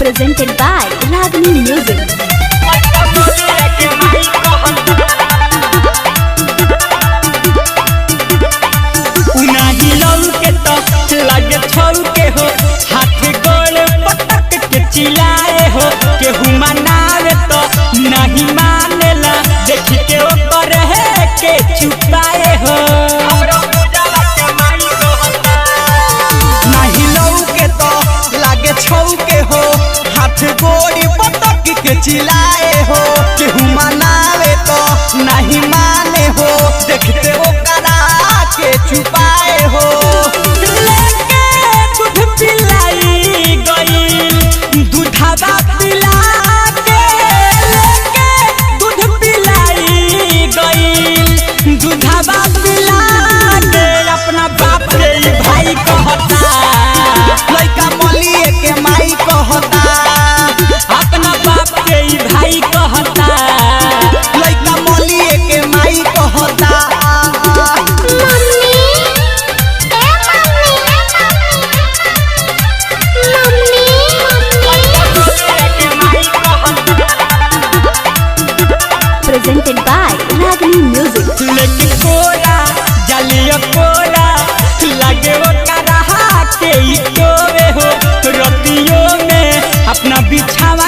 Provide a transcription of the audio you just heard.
presented by Ragini Music. चिल्लाए हो केहू मनावे तो नहीं मानेला देख के ओकर है के छुपाए हो नहीं लौके तो लागे छौके हो हाथ गोड़ी पटक के चिल्लाए हो केहू मनावे तो नहीं माने हो देख के ओकर के छुपाए हो Presented by Ragini Music. लेकिन कोला जलियो कोला लगे वो करहा के टोवे हो रतियों में अपना बिछावा